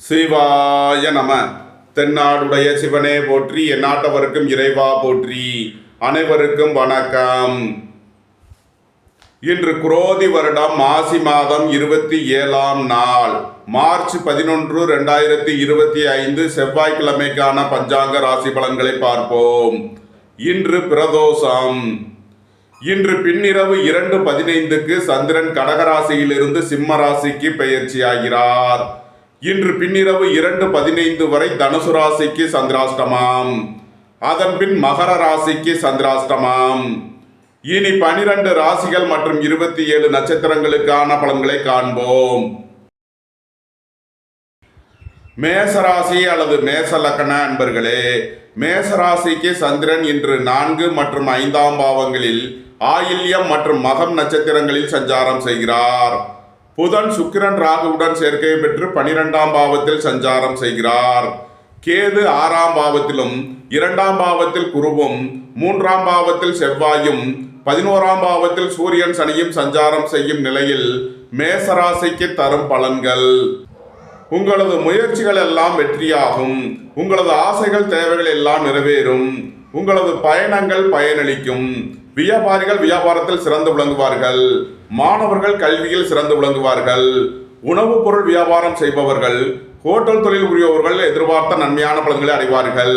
சிவாய நம. தென்னாடுடைய சிவனே போற்றி, எந்நாட்டவருக்கும் இறைவா போற்றி. அனைவருக்கும் வணக்கம். இன்று குரோதி வருடம் மாசி மாதம் 27ஆம் நாள், மார்ச் 11, 2025 செவ்வாய்க்கிழமைக்கான பஞ்சாங்க ராசி பலன்களை பார்ப்போம். இன்று பிரதோஷம். இன்று பின்னிரவு 2:15க்கு சந்திரன் கடகராசியிலிருந்து சிம்ம ராசிக்கு பெயர்ச்சியாகிறார். இன்று பின்னிரவு 2:15 வரை தனுசு ராசிக்கு சந்திராஷ்டமம், அதன் பின் மகர ராசிக்கு சந்திராஷ்டமம். இனி 12 ராசிகள் மற்றும் 27 நட்சத்திரங்களுக்கான பலன்களை காண்போம். மேசராசி அல்லது மேச லக்ன அன்பர்களே, மேசராசிக்கு சந்திரன் இன்று 4 மற்றும் 5ஆம் பாவங்களில் ஆயில்யம் மற்றும் மகம் நட்சத்திரங்களில் சஞ்சாரம் செய்கிறார். புதன் சுக்கிரன் ராகுவுடன் சேர்க்கை பெற்று 12ஆம் பாவத்தில் சஞ்சாரம் செய்கிறார். கேது 6ஆம் பாவத்திலும் 2ஆம் பாவத்தில் குருவும் 3ஆம் பாவத்தில் செவ்வாயும் 11ஆம் பாவத்தில் சூரியன் சனியும் சஞ்சாரம் செய்யும் நிலையில் மேசராசிக்கு தரும் பலன்கள்: உங்களது முயற்சிகள் எல்லாம் வெற்றியாகும். உங்களது ஆசைகள் தேவைகள் எல்லாம் நிறைவேறும். உங்களது பயணங்கள் பயனளிக்கும். வியாபாரிகள் வியாபாரத்தில் சிறந்து விளங்குவார்கள். மாணவர்கள் கல்வியில் சிறந்து விளங்குவார்கள். உணவுப் பொருள் வியாபாரம் செய்பவர்கள், ஹோட்டல் தொழில் புரிபவர்கள் எதிர்பார்த்த நன்மையான பலன்களை அடைவார்கள்.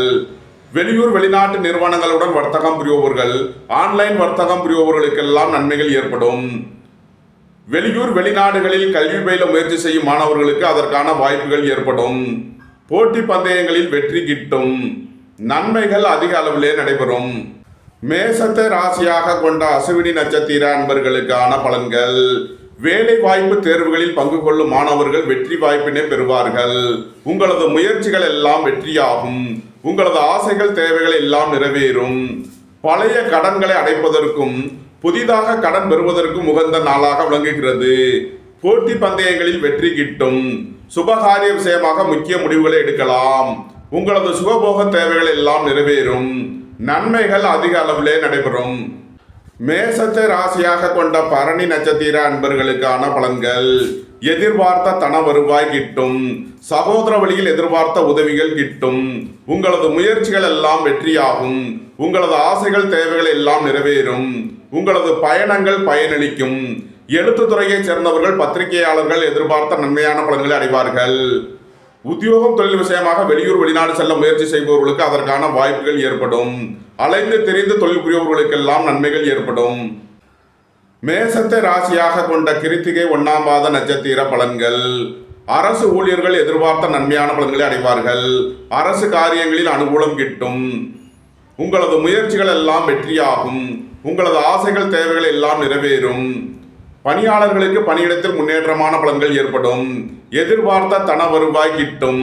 வெளியூர் வெளிநாட்டு நிறுவனங்களுடன் வர்த்தகம் புரிபவர்கள், ஆன்லைன் வர்த்தகம் புரிபவர்களுக்கெல்லாம் நன்மைகள் ஏற்படும். வெளியூர் வெளிநாடுகளில் கல்வி பயில முயற்சி செய்யும் மாணவர்களுக்கு அதற்கான வாய்ப்புகள் ஏற்படும். போட்டி பந்தயங்களில் வெற்றி கிட்டும். நன்மைகள் அதிக அளவிலே நடைபெறும். மேசத்தை ராசியாக கொண்ட அசுவினி நட்சத்திர அன்பர்களுக்கான பலன்கள்: வேலை வாய்ப்பு தேர்வுகளில் பங்கு கொள்ளும் மாணவர்கள் வெற்றி வாய்ப்பினை பெறுவார்கள். உங்களது முயற்சிகள் எல்லாம் வெற்றியாகும். உங்களது ஆசைகள் தேவைகள் எல்லாம் நிறைவேறும். பழைய கடன்களை அடைப்பதற்கும் புதிதாக கடன் பெறுவதற்கும் உகந்த நாளாக விளங்குகிறது. போட்டி பந்தயங்களில் வெற்றி கிட்டும். சுபகாரிய விஷயமாக முக்கிய முடிவுகளை எடுக்கலாம். உங்களது சுகபோக தேவைகள் எல்லாம் நிறைவேறும். நன்மைகள் அதிக அளவிலே நடைபெறும். மேசத்தை ராசியாக கொண்ட பரணி நட்சத்திர அன்பர்களுக்கான பலன்கள்: எதிர்பார்த்த தன வருவாய் கிட்டும். சகோதர வழியில் எதிர்பார்த்த உதவிகள் கிட்டும். உங்களது முயற்சிகள் எல்லாம் வெற்றியாகும். உங்களது ஆசைகள் தேவைகள் எல்லாம் நிறைவேறும். உங்களது பயணங்கள் பயனளிக்கும். எழுத்துத்துறையைச் சேர்ந்தவர்கள் பத்திரிகையாளர்கள் எதிர்பார்த்த நன்மையான பலன்களை அடைவார்கள். உத்தியோகம் தொழில் விஷயமாக வெளியூர் வெளிநாடு செல்ல முயற்சி செய்பவர்களுக்கு அதற்கான வாய்ப்புகள் ஏற்படும். அலைந்து தெரிந்து தொழில் புரியவர்களுக்கெல்லாம் நன்மைகள் ஏற்படும். மேசத்தை ராசியாக கொண்ட கிருத்திகை 1ஆம் பாத நட்சத்திர பலன்கள்: அரசு ஊழியர்கள் எதிர்பார்த்த நன்மையான பலன்களை அடைவார்கள். அரசு காரியங்களில் அனுகூலம் கிட்டும். உங்களது முயற்சிகள் எல்லாம் வெற்றியாகும். உங்களது ஆசைகள் தேவைகள் எல்லாம் நிறைவேறும். பணியாளர்களுக்கு பணியிடத்தில் முன்னேற்றமான பலன்கள் ஏற்படும். எதிர்பார்த்த தன வருவாய் கிட்டும்.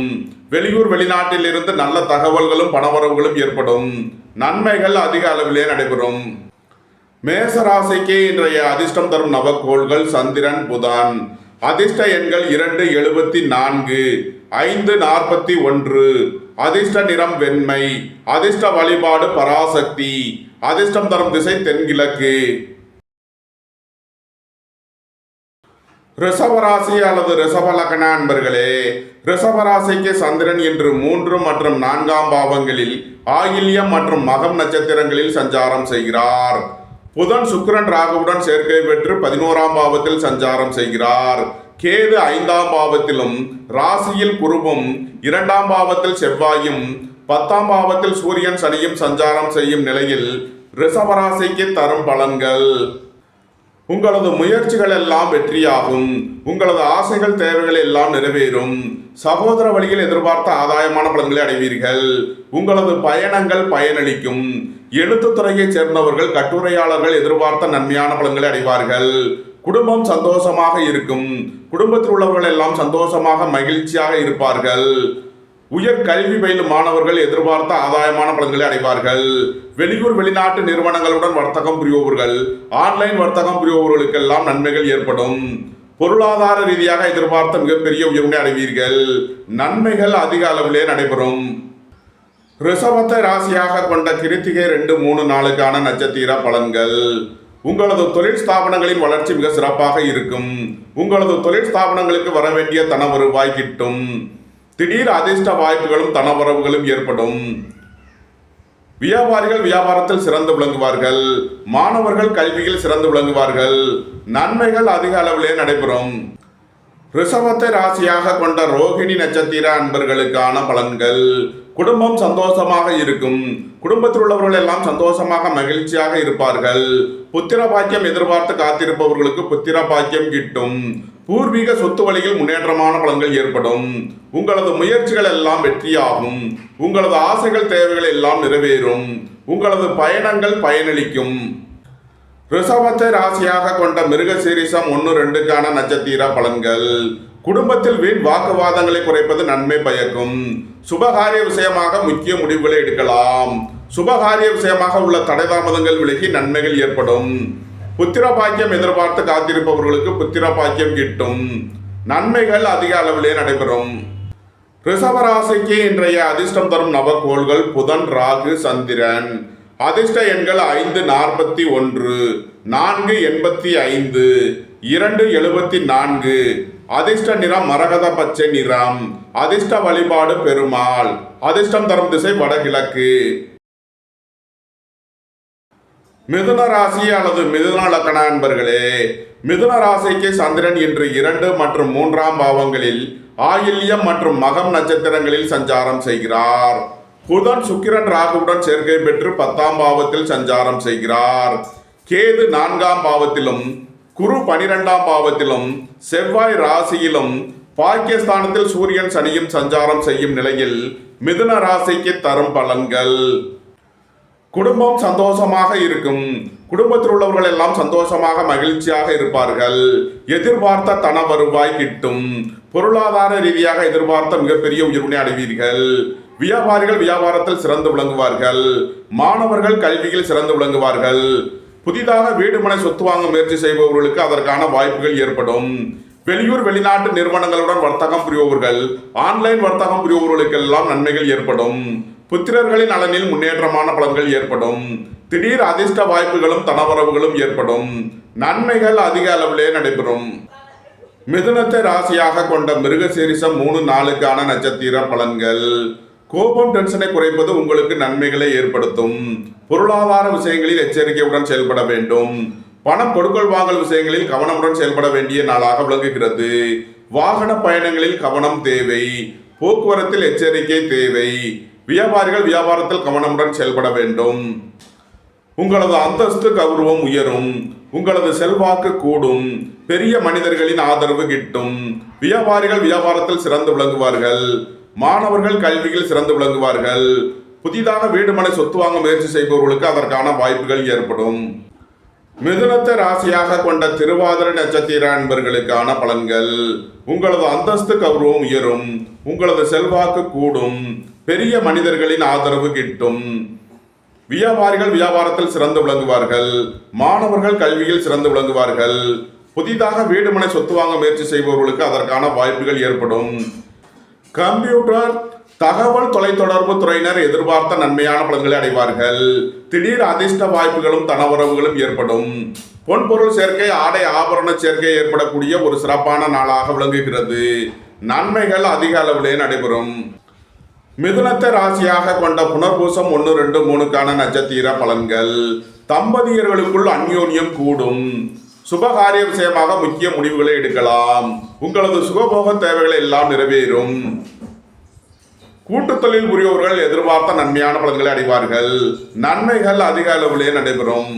வெளியூர் வெளிநாட்டில் இருந்து நல்ல தகவல்களும் பணவரவுகளும் ஏற்படும். நன்மைகள் அதிக அளவிலே நடைபெறும். மேசராசிக்கு இன்றைய அதிர்ஷ்டம் தரும் நவக்கோள்கள்: சந்திரன், புதன். அதிர்ஷ்ட எண்கள் 274, 541. அதிர்ஷ்ட நிறம் வெண்மை. அதிர்ஷ்ட வழிபாடு பராசக்தி. அதிர்ஷ்டம் தரும் திசை தென்கிழக்கு. ரிஷபராசி அல்லது ரிஷப லக்ன அன்பர்களே, ரிஷபராசிக்கு சந்திரன் இன்று 3 மற்றும் 4ஆம் பாவங்களில் ஆயில்யம் மற்றும் மகம் நட்சத்திரங்களில் சஞ்சாரம் செய்கிறார். புதன் சுக்கிரன் ராகுவுடன் சேர்க்கை பெற்று 11ஆம் பாவத்தில் சஞ்சாரம் செய்கிறார். கேது 5ஆம் பாவத்திலும் ராசியில் குருவும் 2ஆம் பாவத்தில் செவ்வாயும் 10ஆம் பாவத்தில் சூரியன் சனியும் சஞ்சாரம் செய்யும் நிலையில் ரிஷபராசிக்கு தரும் பலன்கள்: உங்களது முயற்சிகள் எல்லாம் வெற்றியாகும். உங்களது ஆசைகள் தேவைகள் எல்லாம் நிறைவேறும். சகோதர வழியில் எதிர்பார்த்த ஆதாயமான பலன்களை அடைவீர்கள். உங்களது பயணங்கள் பயனளிக்கும். எழுத்துத்துறையைச் சேர்ந்தவர்கள் கட்டுரையாளர்கள் எதிர்பார்த்த நன்மையான பலன்களை அடைவார்கள். குடும்பம் சந்தோஷமாக இருக்கும். குடும்பத்தில் உள்ளவர்கள் எல்லாம் சந்தோஷமாக மகிழ்ச்சியாக இருப்பார்கள். உயர் கல்வி பயிலும் மாணவர்கள் எதிர்பார்த்த ஆதாயமான பலன்களை அடைவார்கள். வெளியூர் வெளிநாட்டு நிறுவனங்களுடன் வர்த்தகம் புரிபவர்கள், ஆன்லைன் வர்த்தகம் புரிபவர்களுக்கெல்லாம் நன்மைகள் ஏற்படும். பொருளாதார ரீதியாக எதிர்பார்த்த மிகப்பெரிய உயர்வை அடைவீர்கள். நன்மைகள் அதிக அளவிலே நடைபெறும். ரிஷபத்தை ராசியாக கொண்ட கிருத்திகை 2, 3 நாளுக்கான நட்சத்திர பலன்கள்: உங்களது தொழில் ஸ்தாபனங்களின் வளர்ச்சி மிக சிறப்பாக இருக்கும். உங்களது தொழில் ஸ்தாபனங்களுக்கு வர வேண்டிய தன வருவாய் கிட்டும். திடீர் அதிர்ஷ்ட வாய்ப்புகளும் தனவரவுகளும் ஏற்படும். வியாபாரிகள் வியாபாரத்தில் சிறந்து விளங்குவார்கள். மாணவர்கள் கல்வியில் சிறந்து விளங்குவார்கள். நன்மைகள் அதிக அளவிலே நடைபெறும். ரிஷபத்தை ராசியாக கொண்ட ரோகிணி நட்சத்திர அன்பர்களுக்கான பலன்கள். குடும்பம் சந்தோஷமாக இருக்கும். குடும்பத்தில் உள்ளவர்கள் எல்லாம் சந்தோஷமாக மகிழ்ச்சியாக இருப்பார்கள். புத்திர பாக்கியம் எதிர்பார்த்து காத்திருப்பவர்களுக்கு புத்திர பாக்கியம் கிட்டும். பூர்வீக சொத்து வழியில் முன்னேற்றமான பலன்கள் ஏற்படும். உங்களது முயற்சிகள் எல்லாம் வெற்றியாகும். உங்களது ஆசைகள் தேவைகள் எல்லாம் நிறைவேறும். உங்களது பயணங்கள் பயனளிக்கும். ரிஷபத்தை ராசியாக கொண்ட மிருகசீரிஷம் 1-2க்கான நட்சத்திர பலன்கள். குடும்பத்தில் வீண் வாக்குவாதங்களை குறைப்பது நன்மை பயக்கும். சுபகாரிய விஷயமாக முக்கிய முடிவுகளை எடுக்கலாம். சுபகாரிய விஷயமாக உள்ள தடைதாமதங்கள் விலகி நன்மைகள் ஏற்படும். புத்திர பாக்கியம் எதிர்பார்த்து காத்திருப்பவர்களுக்கு புத்திர பாக்கியம் கிட்டும். நன்மைகள் அதிக அளவிலே நடைபெறும். ரிஷபராசிக்கு இன்றைய அதிர்ஷ்டம் தரும் நவக்கோள்கள் புதன், ராகு, சந்திரன். அதிர்ஷ்ட எண்கள் 541, 485, 274. அதிர்ஷ்ட நிறம் மரகத பச்சை நிறம். அதிர்ஷ்ட வழிபாடு பெருமாள். அதிர்ஷ்டம் தரும் திசை வடகிழக்கு. மிதுன ராசி அல்லது மிதுன லக்ன அன்பர்களே, மிதுன ராசிக்கு சந்திரன் இன்று 2 மற்றும் 3ஆம் பாவங்களில் ஆயில்யம் மற்றும் மகம் நட்சத்திரங்களில் சஞ்சாரம் செய்கிறார். புதன் சுக்கிரன் ராகுவுடன் சேர்க்கை பெற்று 10ஆம் பாவத்தில் சஞ்சாரம் செய்கிறார். கேது 4ஆம் பாவத்திலும் குரு 12ஆம் பாவத்திலும் செவ்வாய் ராசியிலும் பாக்கியஸ்தானத்தில் சூரியன் சனியும் சஞ்சாரம் செய்யும் நிலையில் மிதுன ராசிக்கு தரும் பலன்கள். குடும்பம் சந்தோஷமாக இருக்கும். குடும்பத்தில் உள்ளவர்கள் எல்லாம் சந்தோஷமாக மகிழ்ச்சியாக இருப்பார்கள். எதிர்பார்த்த தன வருவாய் கிட்டும். பொருளாதார ரீதியாக எதிர்பார்த்த மிகப்பெரிய உயர்வினை அடைவீர்கள். வியாபாரிகள் வியாபாரத்தில் சிறந்து விளங்குவார்கள். மாணவர்கள் கல்வியில் சிறந்து விளங்குவார்கள். புதிதாக வீடு மனை சொத்து வாங்க முயற்சி செய்பவர்களுக்கு அதற்கான வாய்ப்புகள் ஏற்படும். வெளியூர் வெளிநாட்டு நிறுவனங்களுடன் வர்த்தகம் புரிபவர்கள், ஆன்லைன் வர்த்தகம் புரிபவர்களுக்கெல்லாம் நன்மைகள் ஏற்படும். புத்திரர்களின் நலனில் முன்னேற்றமான பலன்கள் ஏற்படும். திடீர் அதிர்ஷ்ட வாய்ப்புகளும் தனவரவுகளும் ஏற்படும். நன்மைகள் அதிக அளவிலே நடைபெறும். மிதுனத்தை ராசியாக கொண்ட மிருகசீரிஷம் 3-4க்கான நட்சத்திர பலன்கள். கோபம் டென்ஷனை குறைப்பது உங்களுக்கு நன்மைகளை ஏற்படுத்தும். பொருளாதார விஷயங்களில் எச்சரிக்கையுடன் செயல்பட வேண்டும். பணம் கொடுக்கல் வாங்கல் விஷயங்களில் கவனமுடன் செயல்பட வேண்டிய நாளாக விளங்குகிறது. வாகன பயணங்களில் கவனம் தேவை. போக்குவரத்தில் எச்சரிக்கை தேவை. வியாபாரிகள் வியாபாரத்தில் கவனமுடன் செயல்பட வேண்டும். உங்களது அந்தஸ்து கௌரவம் உயரும். உங்களது செல்வாக்கு கூடும். பெரிய மனிதர்களின் ஆதரவு கிட்டும். வியாபாரிகள் வியாபாரத்தில் சிறந்து விளங்குவார்கள். மாணவர்கள் கல்வியில் சிறந்து விளங்குவார்கள். புதிதாக வீடு மனை சொத்து வாங்க முயற்சி செய்பவர்களுக்கு அதற்கான வாய்ப்புகள் ஏற்படும். மிதுனத்தை ராசியாக கொண்ட திருவாதிரை நட்சத்திர அன்பர்களுக்கான பலன்கள். உங்களது அந்தஸ்து கௌரவம் உயரும். உங்களது செல்வாக்கு கூடும். பெரிய மனிதர்களின் ஆதரவு கிட்டும். வியாபாரிகள் வியாபாரத்தில் சிறந்து விளங்குவார்கள். மாணவர்கள் கல்வியில் சிறந்து விளங்குவார்கள். புதிதாக வீடு மனை சொத்து வாங்க முயற்சி செய்பவர்களுக்கு அதற்கான வாய்ப்புகள் ஏற்படும். கம்ப்யூட்டர் தகவல் தொலைத்தொடர்பு துறையினர் எதிர்பார்த்த நன்மையான பலன்களை அடைவார்கள். திடீர் அதிர்ஷ்ட வாய்ப்புகளும் தனவரவுகளும் ஏற்படும். பொன்பொருள் சேர்க்கை, ஆடை ஆபரண சேர்க்கை ஏற்படக்கூடிய ஒரு சிறப்பான நாளாக விளங்குகிறது. நன்மைகள் அதிக அளவிலே நடைபெறும். மிதுனத்தை ராசியாக கொண்ட புனர்பூசம் 1-2-3க்கான நட்சத்திர பலன்கள். தம்பதியர்களுக்குள் அந்யோன்யம் கூடும். சுபகாரிய விஷயமாக முக்கிய முடிவுகளை எடுக்கலாம். உங்களது சுகபோக தேவைகள் எல்லாம் நிறைவேறும். கூட்டுத் தொழில் புரியவர்கள் எதிர்பார்த்த நன்மையான பலன்களை அடைவார்கள். நன்மைகள் அதிக அளவிலே நடைபெறும்.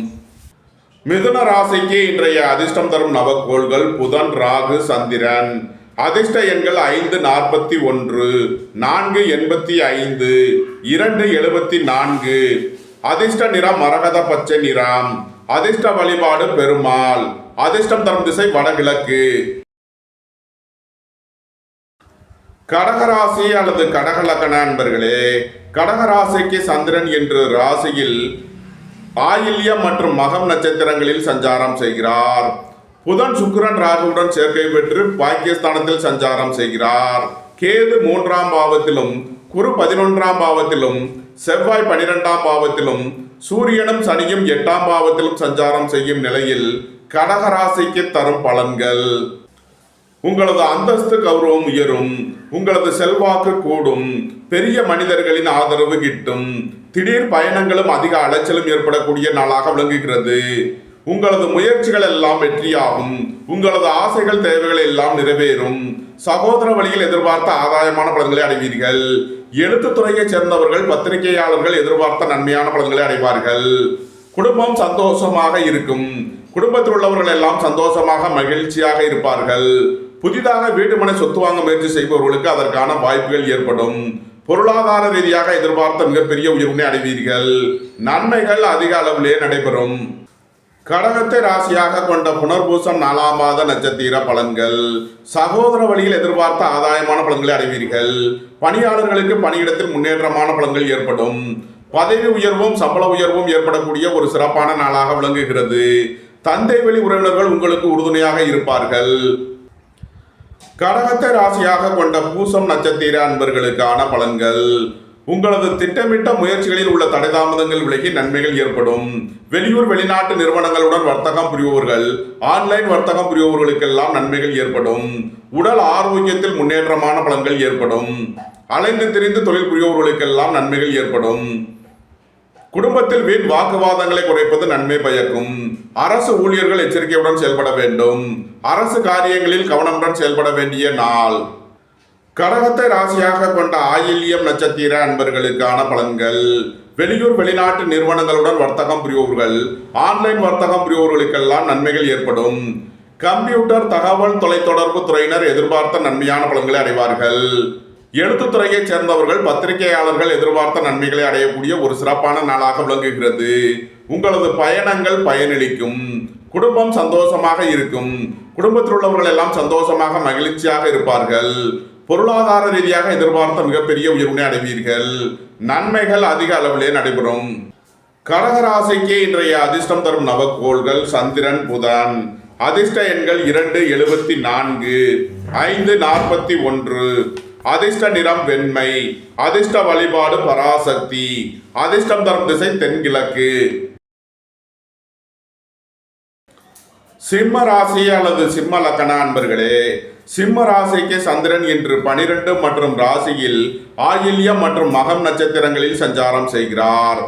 மிதுன ராசிக்கு இன்றைய அதிர்ஷ்டம் தரும் நவக்கோள்கள் புதன், ராகு, சந்திரன். அதிர்ஷ்ட எண்கள் 541, 485, 274. அதிர்ஷ்ட நிறம் மரகத பச்சை நிறம். அதிர்ஷ்ட வழிபாடு பெருமாள். அதிர்ஷ்டம் தரும் திசை வடகிழக்கு. கடகராசி அல்லது கடகலக்கண அன்பர்களே, கடகராசிக்கு சந்திரன் என்று ராசியில் ஆயில்யம் மற்றும் மகம் நட்சத்திரங்களில் சஞ்சாரம் செய்கிறார். புதன் சுக்கிரன் ராகுவுடன் சேர்க்கை பெற்று பாக்கியஸ்தானத்தில் சஞ்சாரம் செய்கிறார். கேது 3ஆம் பாவத்திலும் குரு 11ஆம் பாவத்திலும் செவ்வாய் 12ஆம் பாவத்திலும் சூரியனும் சனியும் 8ஆம் பாவத்திலும் சஞ்சாரம் செய்யும் நிலையில் கடகராசிக்கு தரும் பலன்கள். உங்களது அந்தஸ்து கௌரவம் உயரும். உங்களது செல்வாக்கு கூடும். பெரிய மனிதர்களின் ஆதரவு கிட்டும். திடீர் பயணங்களும் அதிக அலைச்சலும் ஏற்படக்கூடிய நாளாக விளங்குகிறது. உங்களது முயற்சிகள் எல்லாம் வெற்றியாகும். உங்களது ஆசைகள் தேவைகள் எல்லாம் நிறைவேறும். சகோதர வழியில் எதிர்பார்த்த ஆதாயமான பலன்களை அடைவீர்கள். எழுத்துத்துறையைச் சேர்ந்தவர்கள் பத்திரிகையாளர்கள் எதிர்பார்த்த நன்மையான பலன்களை அடைவார்கள். குடும்பம் சந்தோஷமாக இருக்கும். குடும்பத்தில் உள்ளவர்கள் எல்லாம் சந்தோஷமாக மகிழ்ச்சியாக இருப்பார்கள். புதிதாக வீடு மனை சொத்து வாங்க முயற்சி செய்பவர்களுக்கு அதற்கான வாய்ப்புகள் ஏற்படும். பொருளாதார ரீதியாக எதிர்பார்த்த மிகப்பெரிய உயர்வினை அடைவீர்கள். நன்மைகள் அதிக அளவிலே நடைபெறும். கடகத்தை ராசியாக கொண்ட புனர்பூசம் 4ஆம் மாத நட்சத்திர பலன்கள். சகோதர வழியில் எதிர்பார்த்த ஆதாயமான பலன்களை அடைவீர்கள். பணியாளர்களுக்கு பணியிடத்தில் முன்னேற்றமான பலன்கள் ஏற்படும். பதவி உயர்வும் சம்பள உயர்வும் ஏற்படக்கூடிய ஒரு சிறப்பான நாளாக விளங்குகிறது. தந்தை வழி உறவினர்கள் உங்களுக்கு உறுதுணையாக இருப்பார்கள். கடகத்தை ராசியாக கொண்ட பூசம் நட்சத்திர அன்பர்களுக்கான பலன்கள். உங்களது திட்டமிட்ட முயற்சிகளில் உள்ள தடைதாமதங்கள் விலகி நன்மைகள் ஏற்படும். வெளியூர் வெளிநாட்டு நிறுவனங்களுடன் வர்த்தகம் புரிபவர்கள், ஆன்லைன் வர்த்தகம் புரிபவர்களுக்கெல்லாம் நன்மைகள் ஏற்படும். உடல் ஆரோக்கியத்தில் முன்னேற்றமான பலன்கள் ஏற்படும். அலைந்து திரிந்து தொழில் புரிபவர்களுக்கெல்லாம் நன்மைகள் ஏற்படும். குடும்பத்தில் வீண் வாக்குவாதங்களை குறைப்பது நன்மை பயக்கும். அரசு ஊழியர்கள் எச்சரிக்கையுடன் செயல்பட வேண்டும். அரசு காரியங்களில் கவனமுடன் செயல்பட வேண்டிய நாள். கடகத்தை ராசியாக கொண்ட ஆயில்யம் நட்சத்திர அன்பர்களுக்கான பலன்கள். வெளியூர் வெளிநாட்டு நிறுவனங்களுடன் வர்த்தகம் புரிபவர்கள், ஆன்லைன் வர்த்தகம் புரிபவர்களுக்கெல்லாம் நன்மைகள் ஏற்படும். கம்ப்யூட்டர் தகவல் தொலைத்தொடர்பு துறையினர் எதிர்பார்த்த நன்மையான பலன்களை அடைவார்கள். எழுத்துத்துறையைச் சேர்ந்தவர்கள் பத்திரிகையாளர்கள் எதிர்பார்த்த நன்மைகளை அடையக்கூடிய ஒரு சிறப்பான நாளாக விளங்குகிறது. உங்களது பயணங்கள் பயனளிக்கும். குடும்பம் சந்தோஷமாக இருக்கும். குடும்பத்தில் உள்ளவர்கள் எல்லாம் சந்தோஷமாக மகிழ்ச்சியாக இருப்பார்கள். பொருளாதார ரீதியாக எதிர்பார்த்த மிகப்பெரிய உயர்வினை அடைவீர்கள். நன்மைகள் அதிக அளவிலே நடைபெறும். கடகராசிக்கு இன்றைய அதிர்ஷ்டம் தரும் நவக்கோள்கள் சந்திரன், புதன். அதிர்ஷ்ட எண்கள் 2, 74, 5, 41. அதிர்ஷ்ட நிறம் வெண்மை. அதிர்ஷ்ட வழிபாடு பராசக்தி. அதிர்ஷ்டம் தரும் திசை தென்கிழக்கு. சிம்ம ராசி அல்லது சிம்ம லக்கண அன்பர்களே, சிம்ம ராசிக்கு சந்திரன் இன்று 12 மற்றும் ராசியில் ஆயில்யம் மற்றும் மகம் நட்சத்திரங்களில் சஞ்சாரம் செய்கிறார்.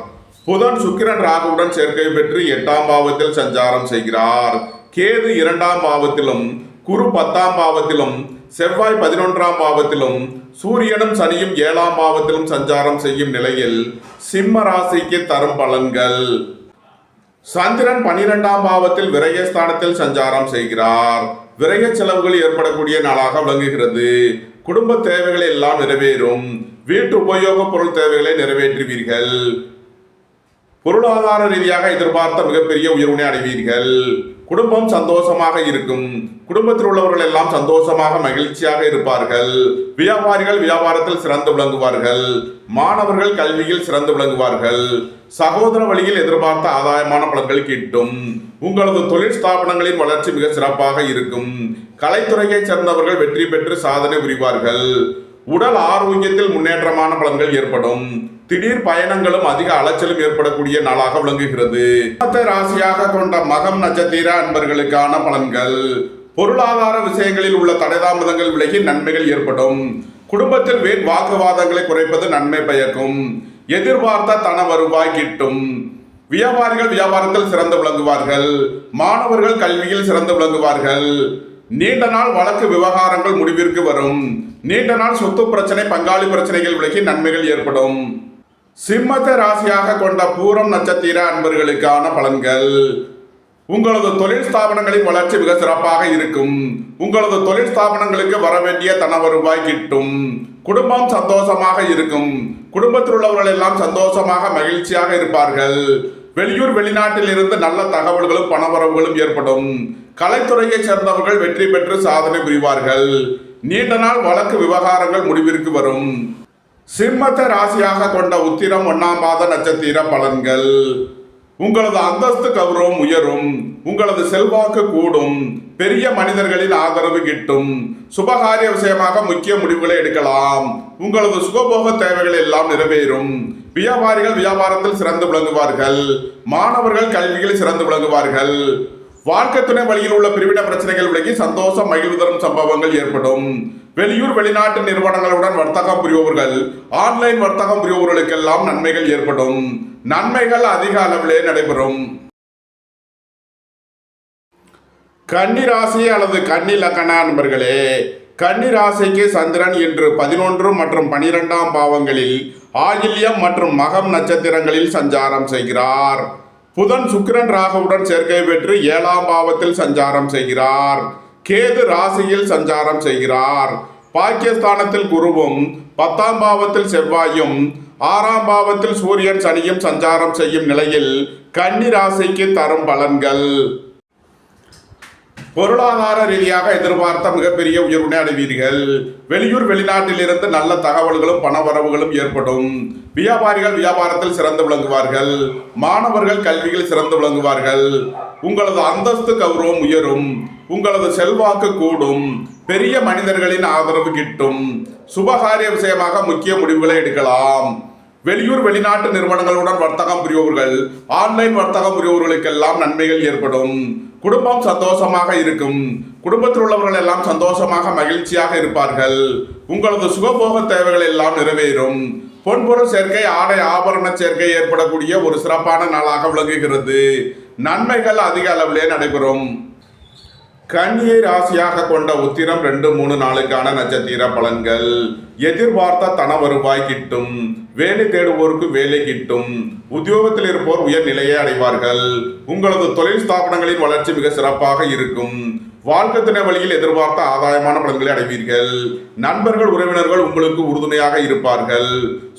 புதன் சுக்கிரன் ராகுவுடன் சேர்க்கை பெற்று 8ஆம் பாவத்தில் சஞ்சாரம் செய்கிறார். கேது 2ஆம் பாவத்திலும், குரு 10ஆம் பாவத்திலும், செவ்வாய் 11ஆம் பாவத்திலும், சூரியனும் சனியும் 7ஆம் பாவத்திலும் சஞ்சாரம் செய்யும் நிலையில் சிம்ம ராசிக்கு தரும் பலன்கள். சந்திரன் 12ஆம் பாவத்தில் விரயஸ்தானத்தில் சஞ்சாரம் செய்கிறார். விரய செலவுகள் ஏற்படக்கூடிய நாளாக விளங்குகிறது. குடும்ப தேவைகளை எல்லாம் நிறைவேறும். வீட்டு உபயோக பொருள் தேவைகளை நிறைவேற்றுவீர்கள். பொருளாதார ரீதியாக எதிர்பார்த்த மிகப்பெரிய உயர்வினை அடைவீர்கள். குடும்பம் சந்தோஷமாக இருக்கும். குடும்பத்தில் உள்ளவர்கள் எல்லாம் சந்தோஷமாக மகிழ்ச்சியாக இருப்பார்கள். வியாபாரிகள் வியாபாரத்தில் சிறந்து விளங்குவார்கள். மாணவர்கள் கல்வியில் சிறந்து விளங்குவார்கள். சகோதர வழியில் எதிர்பார்த்த ஆதாயமான பலன்கள் கிட்டும். உங்களது தொழில் ஸ்தாபனங்களின் வளர்ச்சி மிக சிறப்பாக இருக்கும். கலைத்துறையைச் சேர்ந்தவர்கள் வெற்றி பெற்று சாதனை புரிவார்கள். உடல் ஆரோக்கியத்தில் முன்னேற்றமான பலன்கள் ஏற்படும். திடீர் பயணங்களும் அதிக அலைச்சலும் ஏற்படக்கூடிய நாளாக விளங்குகிறது. ராசியாக கொண்ட மகம் நட்சத்திர அன்பர்களுக்கான பலன்கள். பொருளாதார விஷயங்களில் உள்ள தடைதாமதங்கள் விலகி நன்மைகள் ஏற்படும். குடும்பத்தில் வீண் வாக்குவாதங்களை குறைப்பது நன்மை பயக்கும். எதிர்பார்த்த தன வருவாய் கிட்டும். வியாபாரிகள் வியாபாரத்தில் சிறந்து விளங்குவார்கள். மாணவர்கள் கல்வியில் சிறந்து விளங்குவார்கள். நீண்ட நாள் வழக்கு விவகாரங்கள் முடிவிற்கு வரும். நீண்ட நாள் சொத்து பிரச்சனை, பங்காளி பிரச்சனைகள் விலகி நன்மைகள் ஏற்படும். சிம்மத்தை ராசியாக கொண்ட பூரம் நட்சத்திர அன்பர்களுக்கான பலன்கள். உங்களது தொழில் ஸ்தாபனங்களின் வளர்ச்சி மிக சிறப்பாக இருக்கும். உங்களது தொழில் ஸ்தாபனங்களுக்கு வரவேண்டிய தன வருவாய் கிட்டும். குடும்பம் சந்தோஷமாக இருக்கும். குடும்பத்தில் உள்ளவர்கள் எல்லாம் சந்தோஷமாக மகிழ்ச்சியாக இருப்பார்கள். வெளியூர் வெளிநாட்டில் இருந்து நல்ல தகவல்களும் பணவரவுகளும் ஏற்படும். கலைத்துறையை சேர்ந்தவர்கள் வெற்றி பெற்று சாதனை புரிவார்கள். நீண்ட நாள் வழக்கு விவகாரங்கள் முடிவிற்கு வரும். சிம்மத்தை ராசியாக கொண்ட உத்திரம் 1ஆம் பாத நட்சத்திர பலன்கள். உங்களது அந்தஸ்து கௌரவம் உயரும். உங்களது செல்வாக்கு கூடும். பெரிய மனிதர்களின் ஆதரவு கிட்டும். சுபகாரிய விஷயமாக முக்கிய முடிவுகளை எடுக்கலாம். உங்களது சுகபோக தேவைகள் எல்லாம் நிறைவேறும். வியாபாரிகள் வியாபாரத்தில் சிறந்து விளங்குவார்கள். மாணவர்கள் கல்வியில் சிறந்து விளங்குவார்கள். வாழ்க்கை துணை வழியில் உள்ள பிரிவின பிரச்சனைகள் விலகி சந்தோஷம் மகிழ்வு தரும் சம்பவங்கள் ஏற்படும். வெளியூர் வெளிநாட்டு நிறுவனங்களுடன் வர்த்தகம் புரிபவர்கள், ஆன்லைன் வர்த்தகம் புரிபவர்களுக்கெல்லாம் நன்மைகள் ஏற்படும். நன்மைகள் அதிக அளவிலே நடைபெறும். கன்னி ராசி அல்லது கன்னி லக்ன நண்பர்களே, கன்னி ராசிக்கு சந்திரன் இன்று 11 மற்றும் 12ஆம் பாவங்களில் ஆயில்யம் மற்றும் மகம் நட்சத்திரங்களில் சஞ்சாரம் செய்கிறார். புதன் சுக்கிரன் ராகுவுடன் சேர்க்கை பெற்று 7ஆம் பாவத்தில் சஞ்சாரம் செய்கிறார். கேது ராசியில் சஞ்சாரம் செய்கிறார். பாக்கியஸ்தானத்தில் குருவும் 10ஆம் பாவத்தில் செவ்வாயும் 6ஆம் பாவத்தில் சூரியன் சனியும் சஞ்சாரம் செய்யும் நிலையில் கன்னி ராசிக்கு தரும் பலன்கள். பொருளாதார ரீதியாக எதிர்பார்த்த மிகப்பெரிய உயர்வினை அடைவீர்கள். வெளியூர் வெளிநாட்டில் இருந்து நல்ல தகவல்களும் பணவரவுகளும் ஏற்படும். வியாபாரிகள் வியாபாரத்தில் சிறந்து விளங்குவார்கள். மாணவர்கள் கல்வியில் சிறந்து விளங்குவார்கள். உங்களது அந்தஸ்து கௌரவம் உயரும். உங்களது செல்வாக்கு கூடும். பெரிய மனிதர்களின் ஆதரவு கிட்டும். சுபகாரிய விஷயமாக முக்கிய முடிவுகளை எடுக்கலாம். வெளியூர் வெளிநாட்டு நிறுவனங்களுடன் வர்த்தகம் புரிபவர்கள், ஆன்லைன் வர்த்தகம் புரிபவர்களுக்கெல்லாம் நன்மைகள் ஏற்படும். குடும்பம் சந்தோஷமாக இருக்கும். குடும்பத்தில் உள்ளவர்கள் எல்லாம் சந்தோஷமாக மகிழ்ச்சியாக இருப்பார்கள். உங்களது சுகபோக தேவைகள் எல்லாம் நிறைவேறும். பொன்பொருள் சேர்க்கை, ஆடை ஆபரண சேர்க்கை ஏற்படக்கூடிய ஒரு சிறப்பான நாளாக விளங்குகிறது. நன்மைகள் அதிக அளவிலே நடைபெறும். கன்னியை ராசியாக கொண்ட உத்திரம் 2, 3 நாளுக்கான நட்சத்திர பலன்கள். எதிர்பார்த்த தன வருவாய் கிட்டும். வேலை தேடுவோருக்கு வேலை கிட்டும். உத்தியோகத்தில் இருப்போர் உயர் நிலையை அடைவார்கள். உங்களது தொழில் ஸ்தாபனங்களின் வளர்ச்சி மிக சிறப்பாக இருக்கும். வாழ்க்கை துணை வழியில் எதிர்பார்த்த ஆதாயமான பலன்களை அடைவீர்கள். நண்பர்கள் உறவினர்கள் உங்களுக்கு உறுதுணையாக இருப்பார்கள்.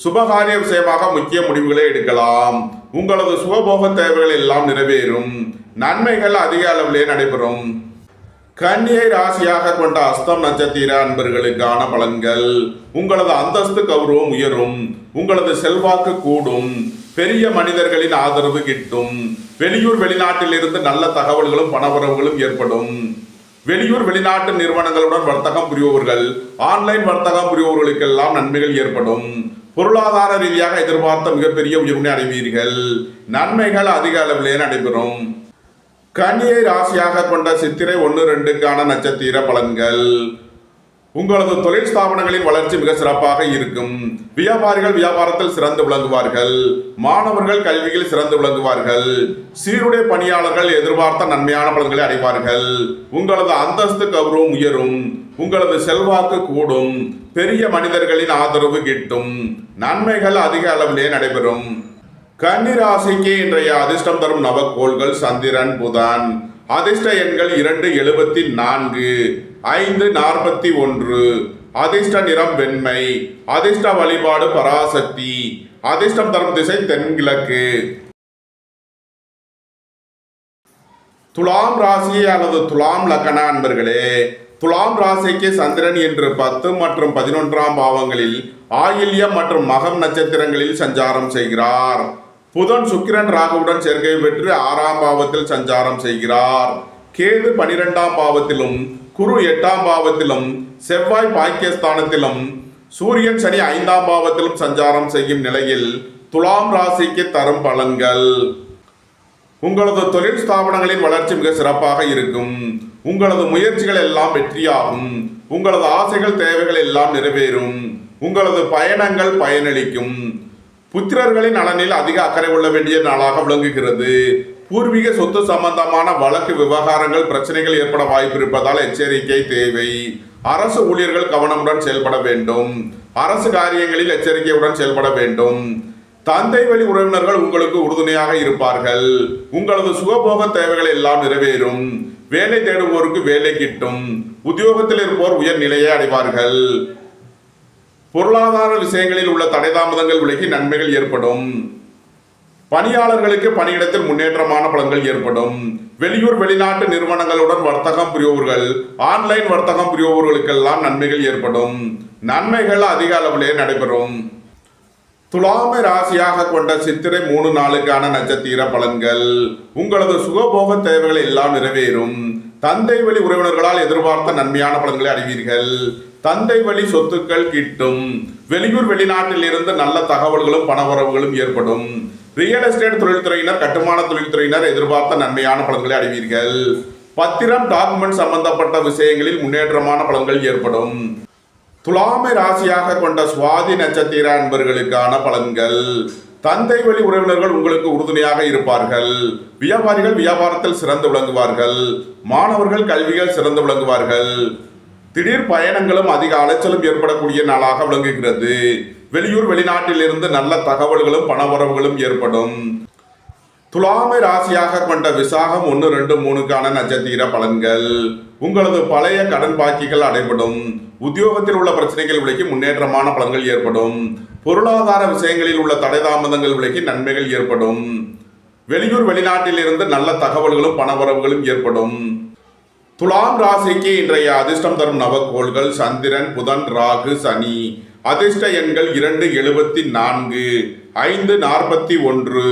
சுபகாரிய விஷயமாக முக்கிய முடிவுகளை எடுக்கலாம். உங்களது சுகபோக தேவைகள் எல்லாம் நிறைவேறும். நன்மைகள் அதிக அளவிலே நடைபெறும். கன்னியை ராசியாக கொண்ட அஸ்தம் நட்சத்திர அன்பர்களுக்கான பலன்கள். உங்களது அந்தஸ்து கௌரவம் உயரும். உங்களது செல்வாக்கு கூடும். பெரிய மனிதர்களின் ஆதரவு கிட்டும். வெளியூர் வெளிநாட்டில் இருந்து நல்ல தகவல்களும் பணவரவுகளும் ஏற்படும். வெளியூர் வெளிநாட்டு நிறுவனங்களுடன் வர்த்தகம் புரிபவர்கள், ஆன்லைன் வர்த்தகம் புரிபவர்களுக்கெல்லாம் நன்மைகள் ஏற்படும். பொருளாதார ரீதியாக எதிர்பார்த்த மிகப்பெரிய உயர்வினை அடைவீர்கள். நன்மைகள் அதிக அளவிலே நடைபெறும். கன்னியை ராசியாக கொண்ட சித்திரை 1, 2க்கான நட்சத்திர பலன்கள். உங்களது தொழில் ஸ்தாபனங்களின் வளர்ச்சி மிக சிறப்பாக இருக்கும். வியாபாரிகள் வியாபாரத்தில் சிறந்து விளங்குவார்கள். மாணவர்கள் கல்வியில் சிறந்து விளங்குவார்கள். சீருடை பணியாளர்கள் எதிர்பார்த்த நன்மையான பலன்களை அடைவார்கள். உங்களது அந்தஸ்து கௌரவம் உயரும். உங்களது செல்வாக்கு கூடும். பெரிய மனிதர்களின் ஆதரவு கிட்டும். நன்மைகள் அதிக அளவிலே நடைபெறும். கன்னி ராசிக்கு இன்றைய அதிர்ஷ்டம் தரும் நவக்கோள்கள் சந்திரன், புதன். அதிர்ஷ்ட எண்கள் 2, 74, 5, 41. அதிர்ஷ்ட நிறம் வெண்மை. அதிர்ஷ்ட வழிபாடு பராசக்தி. அதிர்ஷ்டம் தரும் திசை தென்கிழக்கு. துலாம் ராசி அல்லது துலாம் லக்ன அன்பர்களே, துலாம் ராசிக்கு சந்திரன் இன்று 10 மற்றும் 11ஆம் பாவங்களில் ஆயில்யம் மற்றும் மகம் நட்சத்திரங்களில் சஞ்சாரம் செய்கிறார். புதன் சுக்கிரன் ராகுவுடன் சேர்க்கை பெற்று 6ஆம் பாவத்தில் சஞ்சாரம் செய்கிறார். கேது 12ஆம் பாவத்திலும், குரு 8ஆம் பாவத்திலும், செவ்வாய் பாக்கியஸ்தானத்திலும், சூரியன் சனி 5ஆம் பாவத்திலும் சஞ்சாரம் செய்யும் நிலையில் துலாம் ராசிக்கு தரும் பலன்கள். உங்களது தொழில் ஸ்தாபனங்களின் வளர்ச்சி மிக சிறப்பாக இருக்கும். உங்களது முயற்சிகள் எல்லாம் வெற்றியாகும். உங்களது ஆசைகள் தேவைகள் எல்லாம் நிறைவேறும். உங்களது பயணங்கள் பயனளிக்கும். புத்திரர்களின் நலனில் அதிக அக்கறை கொள்ள வேண்டிய நாளாக விளங்குகிறது. பூர்வீக சொத்து சம்பந்தமான வழக்கு விவகாரங்கள் பிரச்சனைகள் ஏற்பட வாய்ப்பு இருப்பதால் எச்சரிக்கை தேவை. அரசு ஊழியர்கள் கவனமுடன் செயல்பட வேண்டும். அரசு காரியங்களில் எச்சரிக்கையுடன் செயல்பட வேண்டும். தந்தை வழி உறவினர்கள் உங்களுக்கு உறுதுணையாக இருப்பார்கள். உங்களது சுகபோக தேவைகள் எல்லாம் நிறைவேறும். வேலை தேடுவோருக்கு வேலை கிட்டும். உத்தியோகத்தில் இருப்போர் உயர் நிலையை அடைவார்கள். பொருளாதார விஷயங்களில் உள்ள தடைதாமதங்கள் விலகி நன்மைகள் ஏற்படும். பணியாளர்களுக்கு பணியிடத்தில் முன்னேற்றமான பலன்கள் ஏற்படும். வெளியூர் வெளிநாட்டு நிறுவனங்களுடன் வர்த்தகம் புரிபவர்கள், ஆன்லைன் வர்த்தகம் புரிபவர்களுக்கெல்லாம் நன்மைகள் ஏற்படும். நன்மைகள் அதிக அளவிலே நடைபெறும். துலாமை ராசியாக கொண்ட சித்திரை 3 நாளுக்கான நட்சத்திர பலன்கள். உங்களது சுகபோக தேவைகள் எல்லாம் நிறைவேறும். தந்தை வழி உறவினர்களால் எதிர்பார்த்த நன்மையான பலன்களை அடைவீர்கள். தந்தை வழி சொத்துக்கள் கிட்டும். வெளியூர் வெளிநாட்டில் இருந்து நல்ல தகவல்களும் பணவரவுகளும் ஏற்படும். ரியல் எஸ்டேட் தொழில்துறையினர், கட்டுமான தொழில்துறையினர் எதிர்பார்த்த நன்மையான பலன்களை அடைவீர்கள். பத்திரம், டாக்குமெண்ட் சம்பந்தப்பட்ட விஷயங்களில் முன்னேற்றமான பலன்கள் ஏற்படும். துலாமை ராசியாக கொண்ட சுவாதி நட்சத்திர அன்பர்களுக்கான பலன்கள். தந்தை வழி உறவினர்கள் உங்களுக்கு உறுதுணையாக இருப்பார்கள். வியாபாரிகள் வியாபாரத்தில் சிறந்து விளங்குவார்கள். மாணவர்கள் கல்வியில் சிறந்து விளங்குவார்கள். திடீர் பயணங்களும் அதிக அலைச்சலும் ஏற்படக்கூடிய நாளாக விளங்குகிறது. வெளியூர் வெளிநாட்டில் இருந்து நல்ல தகவல்களும் பணவரவுகளும் ஏற்படும். துலாமை ராசியாக கொண்ட விசாகம் 1, 2, 3க்கான நட்சத்திர பலன்கள். உங்களது பழைய கடன் பாக்கிகள் அடைபடும். உத்தியோகத்தில் உள்ள பிரச்சனைகள் விலகி முன்னேற்றமான பலன்கள் ஏற்படும். பொருளாதார விஷயங்களில் உள்ள தடை தாமதங்கள் விலகி நன்மைகள் ஏற்படும். வெளியூர் வெளிநாட்டில் இருந்து நல்ல தகவல்களும் பணவரவுகளும் ஏற்படும். துலாம் ராசிக்கு இன்றைய அதிர்ஷ்டம் தரும் நவக்கோள்கள் சந்திரன், புதன், ராகு, சனி. அதிர்ஷ்ட எண்கள் 2, 74, 5, 41,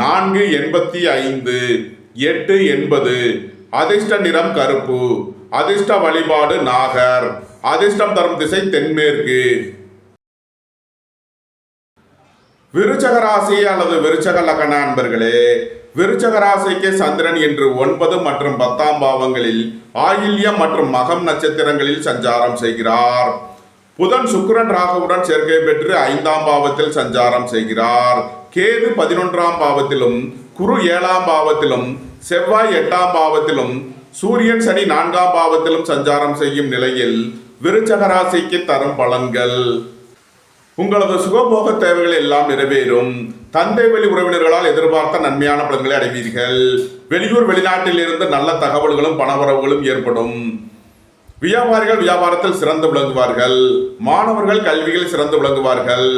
4, 85, 8, 80. அதிர்ஷ்ட நிறம் கருப்பு. அதிர்ஷ்ட வழிபாடு நாகர். அதிர்ஷ்டம் தரும் திசை தென்மேற்கு. விருச்சக ராசி அல்லது விருச்சக லக்ன அன்பர்களே, விருச்சக ராசிக்கு சந்திரன் இன்று 9 மற்றும் 10ஆம் பாவங்களில் ஆயில்யம் மற்றும் மகம் நட்சத்திரங்களில் சஞ்சாரம் செய்கிறார். புதன் சுக்கிரன் ராகுவுடன் சேர்க்கை பெற்று 5ஆம் பாவத்தில் சஞ்சாரம் செய்கிறார். கேது 11ஆம் பாவத்திலும், குரு 7ஆம் பாவத்திலும், செவ்வாய் 8ஆம் பாவத்திலும், சூரியன் சனி 4ஆம் பாவத்திலும் சஞ்சாரம் செய்யும் நிலையில் விருச்சக ராசிக்கு தரும் பலன்கள். உங்களது சுகபோக தேவைகள் எல்லாம் நிறைவேறும். தந்தை வழி உறவினர்களால் எதிர்பார்த்த நன்மையான பலன்களை அடைவீர்கள். வெளியூர் வெளிநாட்டில் இருந்து நல்ல தகவல்களும் பணவரவுகளும் ஏற்படும். வியாபாரிகள் வியாபாரத்தில் சிறந்து விளங்குவார்கள். மாணவர்கள் கல்வியில் சிறந்து விளங்குவார்கள்.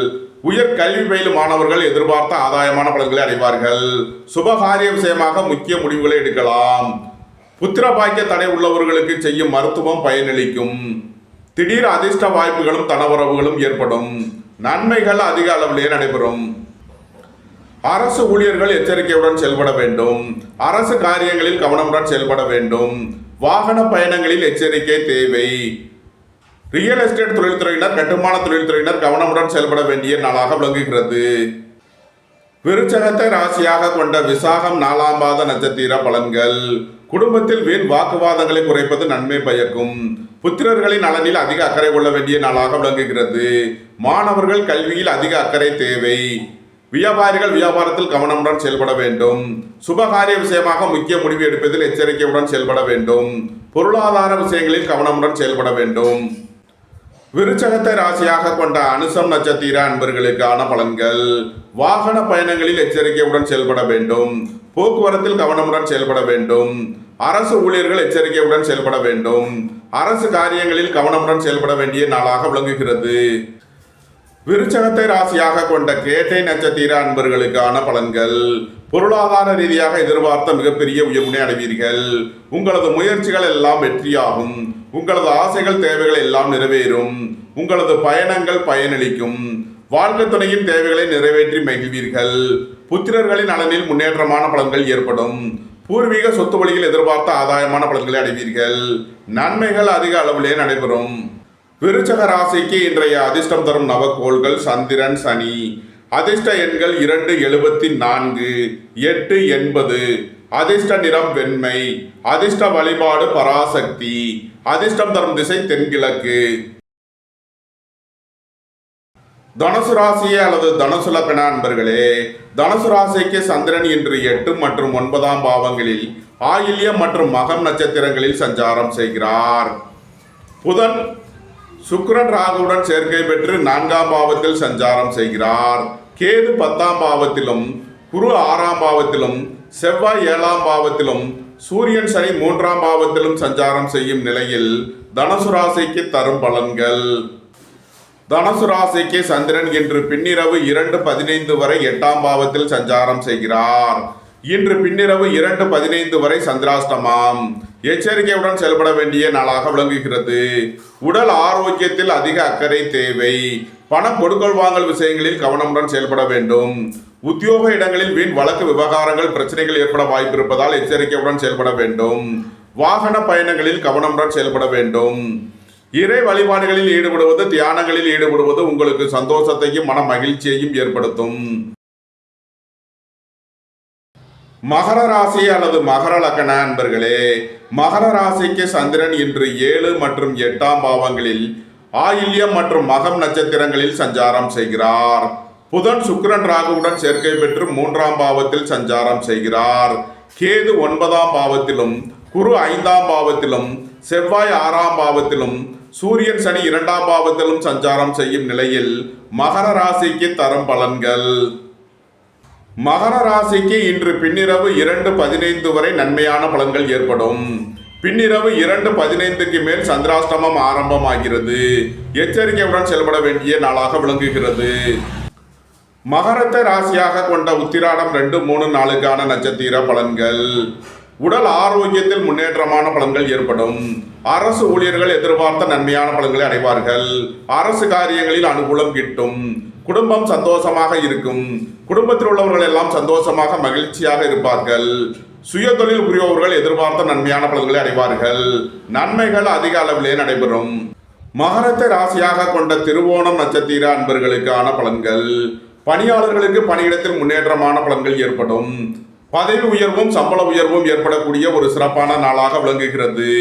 உயர் கல்வி பயிலும் மாணவர்கள் எதிர்பார்த்த ஆதாயமான பலன்களை அடைவார்கள். சுபகாரிய விஷயமாக முக்கிய முடிவுகளை எடுக்கலாம். புத்திர பாக்கிய தடை உள்ளவர்களுக்கு செய்யும் மருத்துவம் பயனளிக்கும். திடீர் அதிர்ஷ்ட வாய்ப்புகளும் தனவரவுகளும் ஏற்படும். நன்மைகள் அதிக அளவிலே நடைபெறும். அரசு ஊழியர்கள் எச்சரிக்கையுடன் செயல்பட வேண்டும். அரசு காரியங்களில் கவனமுடன் செயல்பட வேண்டும். வாகன பயணங்களில் எச்சரிக்கை தேவை. ரியல் எஸ்டேட் தொழில்துறையினர், கட்டுமான தொழில்துறையினர் கவனமுடன் செயல்பட வேண்டிய நாளாக விளங்குகிறது. விருச்சகத்தை ராசியாக கொண்ட விசாகம் 4ஆம் பாத நட்சத்திர பலன்கள். குடும்பத்தில் வீண் வாக்குவாதங்களை குறைப்பது நன்மை பயக்கும். புத்திரர்களின் நலனில் அதிக அக்கறை கொள்ள வேண்டிய நாளாக விளங்குகிறது. மாணவர்கள் கல்வியில் அதிக அக்கறை தேவை. வியாபாரிகள் வியாபாரத்தில் கவனமுடன் செயல்பட வேண்டும். சுபகாரிய விஷயமாக முக்கிய முடிவு எடுப்பதில் எச்சரிக்கையுடன் செயல்பட வேண்டும். பொருளாதார விஷயங்களில் கவனமுடன் செயல்பட வேண்டும். விருச்சகத்தை ராசியாக கொண்ட அனுசம் நட்சத்திர அன்பர்களுக்கான பலன்கள். வாகன பயணங்களில் எச்சரிக்கையுடன் செயல்பட வேண்டும். போக்குவரத்தில் கவனமுடன் செயல்பட வேண்டும். அரசு ஊழியர்கள் எச்சரிக்கையுடன் செயல்பட வேண்டும். அரசு காரியங்களில் கவனமுடன் செயல்பட வேண்டிய நாளாக விளங்குகிறது. விருச்சகத்தை ராசியாக கொண்ட கேட்டை நட்சத்திர அன்பர்களுக்கான பலன்கள். பொருளாதார ரீதியாக எதிர்பார்த்த மிகப்பெரிய உயர்வினை அடைவீர்கள். உங்களது முயற்சிகள் எல்லாம் வெற்றியாகும். உங்களது ஆசைகள் தேவைகள் எல்லாம் நிறைவேறும். உங்களது பயணங்கள் பயனளிக்கும். வாழ்க்கை துணையின் தேவைகளை நிறைவேற்றி மகிழ்வீர்கள். புத்திரர்களின் நலனில் முன்னேற்றமான பலன்கள் ஏற்படும். பூர்வீக சொத்து வழியில் எதிர்பார்த்த ஆதாயமான பலன்களை அடைவீர்கள். நன்மைகள் அதிக அளவிலே நடைபெறும். விருச்சக ராசிக்கு இன்றைய அதிர்ஷ்டம் தரும் நவக்கோள்கள் சந்திரன், சனி. அதிர்ஷ்ட எண்கள் 2, 74, 8, 80. அதிர்ஷ்ட நிறம் வெண்மை. அதிர்ஷ்ட வழிபாடு பராசக்தி. அதிர்ஷ்டம் தரும் திசை தென்கிழக்கு. தனுசு ராசி அல்லது தனுசு லக்ன அன்பர்களே, தனுசு ராசிக்கு சந்திரன் இன்று 8 மற்றும் 9ஆம் பாவங்களில் ஆயில்யம் மற்றும் மகம் நட்சத்திரங்களில் சஞ்சாரம் செய்கிறார். புதன் சுக்கிரன் ராகுவுடன் சேர்க்கை பெற்று 4ஆம் பாவத்தில் சஞ்சாரம் செய்கிறார். கேது 10ஆம் பாவத்திலும், குரு 6ஆம் பாவத்திலும், செவ்வாய் 7ஆம் பாவத்திலும், சூரியன் சனி 3ஆம் பாவத்திலும் சஞ்சாரம் செய்யும் நிலையில் தனுசு ராசிக்கு தரும் பலன்கள். தனுசு ராசிக்கு சந்திரன் இன்று பின்னிரவு 2:15 வரை 8ஆம் பாவத்தில் சஞ்சாரம் செய்கிறார். இன்று பின்னிரவு 2:15 வரை சந்திராஷ்டமம். எச்சரிக்கையுடன் செயல்பட வேண்டிய நாளாக விளங்குகிறது. உடல் ஆரோக்கியத்தில் அதிக அக்கறை தேவை. பணம் கொடுக்கல் வாங்கல் விஷயங்களில் கவனமுடன் செயல்பட வேண்டும். உத்தியோக இடங்களில் வீண் வழக்கு விவகாரங்கள் பிரச்சனைகள் ஏற்பட வாய்ப்பு இருப்பதால் எச்சரிக்கையுடன் செயல்பட வேண்டும். வாகன பயணங்களில் கவனமுடன் செயல்பட வேண்டும். இறை வழிபாடுகளில் ஈடுபடுவது, தியானங்களில் ஈடுபடுவது உங்களுக்கு சந்தோஷத்தையும் மன மகிழ்ச்சியையும் ஏற்படுத்தும். மகர ராசி அல்லது மகர லக்ன அன்பர்களே, மகர ராசிக்கு சந்திரன் இன்று 7 மற்றும் 8ஆம் பாவங்களில் ஆயில்யம் மற்றும் மகம் நட்சத்திரங்களில் சஞ்சாரம் செய்கிறார். புதன் சுக்கிரன் ராகுவுடன் சேர்க்கை பெற்று 3ஆம் பாவத்தில் சஞ்சாரம் செய்கிறார். கேது 9ஆம் பாவத்திலும், குரு 5ஆம் பாவத்திலும், செவ்வாய் 6ஆம் பாவத்திலும், சூரியன் சனி 2ஆம் பாவத்திலும் சஞ்சாரம் செய்யும் நிலையில் மகர ராசிக்கு தரும் பலன்கள். மகர ராசிக்கு இன்று பின்னிரவு 2:15 வரை நன்மையான பலன்கள் ஏற்படும். பின்னிரவு 2:15க்கு மேல் சந்திராஷ்டமம் ஆரம்பமாகிறது. எச்சரிக்கையுடன் செயல்பட வேண்டிய நாளாக விளங்குகிறது. மகரத்தை ராசியாக கொண்ட உத்திராடம் 2, 3 நாளுக்கான நட்சத்திர பலன்கள். உடல் ஆரோக்கியத்தில் முன்னேற்றமான பலன்கள் ஏற்படும். அரசு ஊழியர்கள் எதிர்பார்த்த நன்மையான பலன்களை அடைவார்கள். அரசு காரியங்களில் அனுகூலம் கிட்டும். குடும்பம் சந்தோஷமாக இருக்கும். குடும்பத்தில் உள்ளவர்கள் எல்லாம் சந்தோஷமாக மகிழ்ச்சியாக இருப்பார்கள். சுய தொழில் புரிபவர்கள் எதிர்பார்த்த நன்மையான பலன்களை அடைவார்கள். நன்மைகள் அதிக அளவிலே நடைபெறும். மகரத்தை ராசியாக கொண்ட திருவோணம் நட்சத்திர அன்பர்களுக்கான பலன்கள். பணியாளர்களுக்கு பணியிடத்தில் முன்னேற்றமான பலன்கள் ஏற்படும். பதவி உயர்வும் சம்பள உயர்வும் ஏற்படக்கூடிய ஒரு சிறப்பான நாளாக விளங்குகிறது.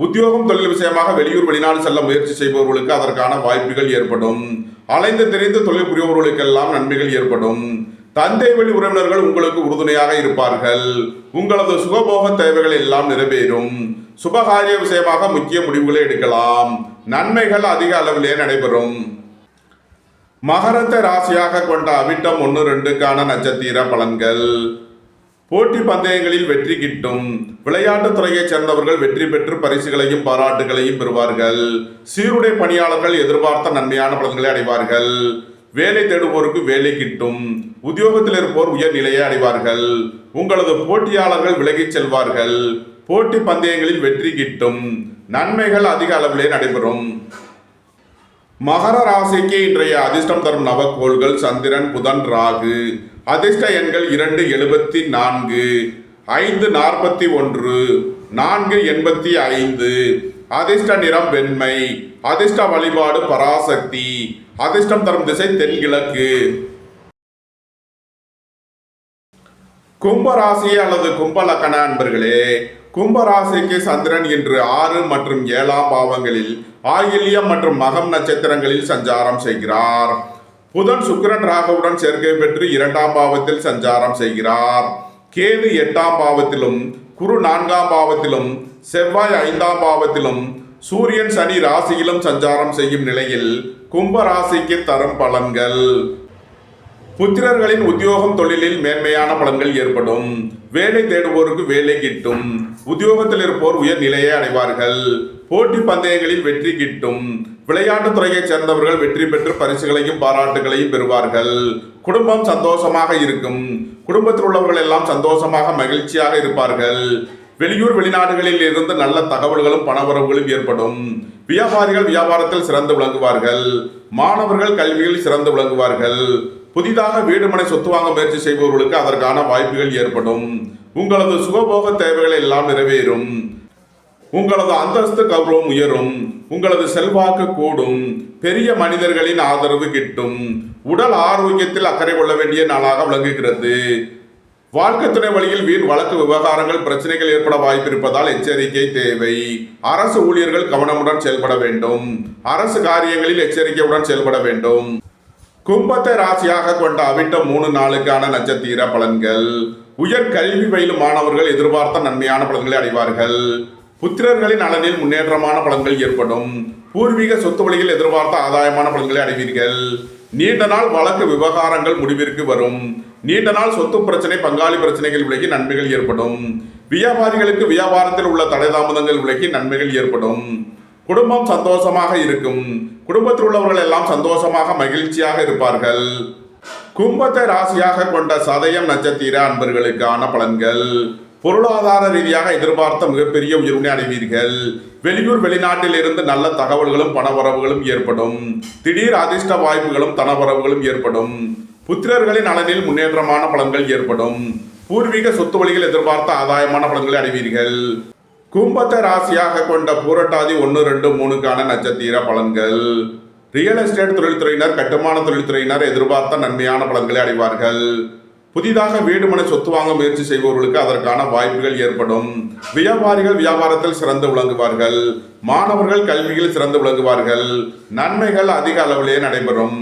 உத்தியோகம் தொழில் விஷயமாக வெளியூர் வெளிநாடு செல்ல முயற்சி செய்பவர்களுக்கு அதற்கான வாய்ப்புகள் ஏற்படும். அலைந்து தெரிந்து தொழில் புரிபவர்களுக்கெல்லாம் நன்மைகள் ஏற்படும். தந்தை வழி உறவினர்கள் உங்களுக்கு உறுதுணையாக இருப்பார்கள். உங்களது சுகபோக தேவைகள் எல்லாம் நிறைவேறும். சுபகாரிய விஷயமாக முக்கிய முடிவுகளை எடுக்கலாம். நன்மைகள் அதிக அளவிலே நடைபெறும். மகரத்தை ராசியாக கொண்ட அவிட்டம் 1, 2க்கான நட்சத்திர பலன்கள். போட்டி பந்தயங்களில் வெற்றி கிட்டும். விளையாட்டுத் துறையைச் சேர்ந்தவர்கள் வெற்றி பெற்று பரிசுகளையும் பாராட்டுகளையும் பெறுவார்கள். சீருடை பணியாளர்கள் எதிர்பார்த்த நன்மையான பலன்களை அடைவார்கள். வேலை தேடுவோருக்கு வேலை கிட்டும். உத்தியோகத்தில் இருப்போர் உயர் நிலையை அடைவார்கள். உங்களது போட்டியாளர்கள் விலகிச் செல்வார்கள். போட்டி பந்தயங்களில் வெற்றி கிட்டும். நன்மைகள் அதிக அளவிலே நடைபெறும். மகர ராசிக்கு இன்றைய அதிர்ஷ்டம் தரும் நவக்கோள்கள் சந்திரன், புதன், ராகு. அதிர்ஷ்ட எண்கள் 2, 74, 5, 41, 4, 85. அதிர்ஷ்ட நிறம் வெண்மை. அதிர்ஷ்ட வழிபாடு பராசக்தி. அதிர்ஷ்டம் தரும் திசை தென்கிழக்கு. கும்பராசி அல்லது கும்பலக்கண அன்பர்களே, கும்பராசிக்கு சந்திரன் இன்று 6 மற்றும் 7ஆம் பாவங்களில் ஆயில்யம் மற்றும் மகம் நட்சத்திரங்களில் சஞ்சாரம் செய்கிறார். புதன் சுக்கிரன் ராகுவுடன் சேர்க்கை பெற்று 2ஆம் பாவத்தில் சஞ்சாரம் செய்கிறார். கேது 8ஆம் பாவத்திலும், குரு 4ஆம் பாவத்திலும், செவ்வாய் 5ஆம் பாவத்திலும், சூரியன் சனி ராசியிலும் சஞ்சாரம் செய்யும் நிலையில் கும்ப ராசிக்கு தரும் பலன்கள். புத்திரர்களின் உத்தியோகம் தொழிலில் மேன்மையான பலன்கள் ஏற்படும். வேலை தேடுவோருக்கு வேலை கிட்டும். உத்தியோகத்தில் இருப்போர் உயர் நிலையை அடைவார்கள். போட்டி பந்தயங்களில் வெற்றி கிட்டும். விளையாட்டுத் துறையைச் சேர்ந்தவர்கள் வெற்றி பெற்று பரிசுகளையும் பாராட்டுகளையும் பெறுவார்கள். குடும்பம் சந்தோஷமாக இருக்கும். குடும்பத்தில் உள்ளவர்கள் எல்லாம் சந்தோஷமாக மகிழ்ச்சியாக இருப்பார்கள். வெளியூர் வெளிநாடுகளில் இருந்து நல்ல தகவல்களும் பணவரவுகளும் ஏற்படும். வியாபாரிகள் வியாபாரத்தில் சிறந்து விளங்குவார்கள். மாணவர்கள் கல்வியில் சிறந்து விளங்குவார்கள். புதிதாக வீடு மனை சொத்து வாங்க முயற்சி செய்பவர்களுக்கு அதற்கான வாய்ப்புகள் ஏற்படும். உங்களது சுகபோக தேவைகள் எல்லாம் நிறைவேறும். உங்களது அந்தஸ்து கௌரவம் உயரும். உங்களது செல்வாக்கு கூடும். பெரிய மனிதர்களின் ஆதரவு கிட்டும். உடல் ஆரோக்கியத்தில் அக்கறை கொள்ள வேண்டிய நாளாக விளங்குகிறது. வாழ்க்கை துணை வழியில் வீண் வழக்கு விவகாரங்கள் பிரச்சனைகள் ஏற்பட வாய்ப்பு இருப்பதால் எச்சரிக்கை தேவை. அரசு ஊழியர்கள் கவனமுடன் செயல்பட வேண்டும். அரசு காரியங்களில் எச்சரிக்கையுடன் செயல்பட வேண்டும். கும்பத்தை ராசியாக கொண்ட அவிட்டம் 3 நாளுக்கான நட்சத்திர பலன்கள். உயர் கல்வி பயிலும் மாணவர்கள் எதிர்பார்த்த நன்மையான பலன்களை அடைவார்கள். புத்திரர்களின் நலனில் முன்னேற்றமான பலன்கள் ஏற்படும். பூர்வீக சொத்து வழியில் எதிர்பார்த்த ஆதாயமான பலன்களை அடைவீர்கள். நீண்ட நாள் வழக்கு விவகாரங்கள் முடிவிற்கு வரும். நீண்ட நாள் சொத்து பிரச்சனை பங்காளி பிரச்சனைகள் விலகி நன்மைகள் ஏற்படும். வியாபாரிகளுக்கு வியாபாரத்தில் உள்ள தடை தாமதங்கள் விலகி நன்மைகள் ஏற்படும். குடும்பம் சந்தோஷமாக இருக்கும். குடும்பத்தில் உள்ளவர்கள் எல்லாம் சந்தோஷமாக மகிழ்ச்சியாக இருப்பார்கள். கும்பத்தை ராசியாக கொண்ட சதயம் நட்சத்திர அன்பர்களுக்கான பலன்கள். பொருளாதார ரீதியாக எதிர்பார்த்த மிகப்பெரிய உயர்வினை அடைவீர்கள். வெளியூர் வெளிநாட்டில் இருந்து நல்ல தகவல்களும் பணவரவுகளும் ஏற்படும். திடீர் அதிர்ஷ்ட வாய்ப்புகளும் தனவரவுகளும் ஏற்படும். புத்திரர்களின் நலனில் முன்னேற்றமான பலன்கள் ஏற்படும். பூர்வீக சொத்து வழியில் எதிர்பார்த்த ஆதாயமான பலன்களை அடைவீர்கள். கும்பத்தை ராசியாக கொண்ட பூரட்டாதி 1, 2, 3க்கான நட்சத்திர பலன்கள். ரியல் எஸ்டேட் தொழில்துறையினர் கட்டுமான தொழில்துறையினர் எதிர்பார்த்த நன்மையான பலன்களை அடைவார்கள். புதிதாக வீடு மனை சொத்து வாங்க முயற்சி செய்பவர்களுக்கு அதற்கான வாய்ப்புகள் ஏற்படும். வியாபாரிகள் வியாபாரத்தில் சிறந்து விளங்குவார்கள். மாணவர்கள் கல்வியில் சிறந்து விளங்குவார்கள். நன்மைகள் அதிக அளவிலே நடைபெறும்.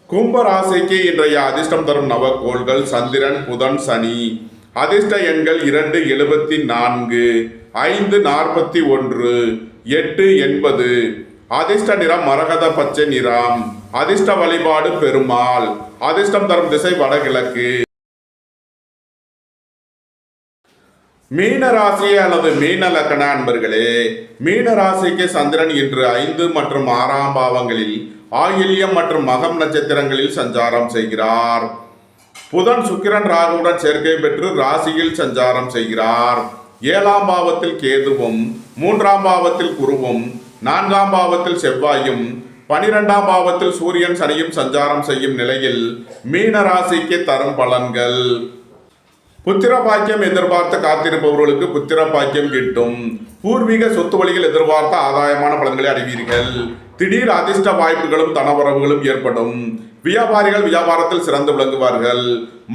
கும்ப ராசிக்கு இன்றைய அதிர்ஷ்டம் தரும் நவக்கோள்கள் சந்திரன், புதன், சனி. அதிர்ஷ்ட எண்கள் 2, 74, 5, 41, 8, 80. அதிர்ஷ்ட நிறம் மரகத பச்சை நிறம். அதிர்ஷ்ட வழிபாடு பெருமாள். அதிர்ஷ்டம் தரும் திசை வடகிழக்கு. மீன ராசி அல்லது மீன லக்ன அன்பர்களே, மீன ராசிக்கு சந்திரன் இன்று 5 மற்றும் 6ஆம் பாவங்களில் ஆயில்யம் மற்றும் மகம் நட்சத்திரங்களில் சஞ்சாரம் செய்கிறார். புதன் சுக்கிரன் ராகுவுடன் சேர்க்கை பெற்று ராசியில் சஞ்சாரம் செய்கிறார். 7ஆம் பாவத்தில் கேதுவும், 3ஆம் பாவத்தில் குருவும், 4ஆம் பாவத்தில் செவ்வாயும், 12ஆம் பாவத்தில் சூரியன் சனியும் சஞ்சாரம் செய்யும் நிலையில் மீன ராசிக்கு தரும் பலன்கள். புத்திர பாக்கியம் எதிர்பார்த்து காத்திருப்பவர்களுக்கு புத்திர பாக்கியம் கிட்டும். பூர்வீக சொத்து வழியில் எதிர்பார்த்த ஆதாயமான பலன்களை அடைவீர்கள். திடீர் அதிர்ஷ்ட வாய்ப்புகளும் தனவரவுகளும் ஏற்படும். வியாபாரிகள் வியாபாரத்தில் சிறந்து விளங்குவார்கள்.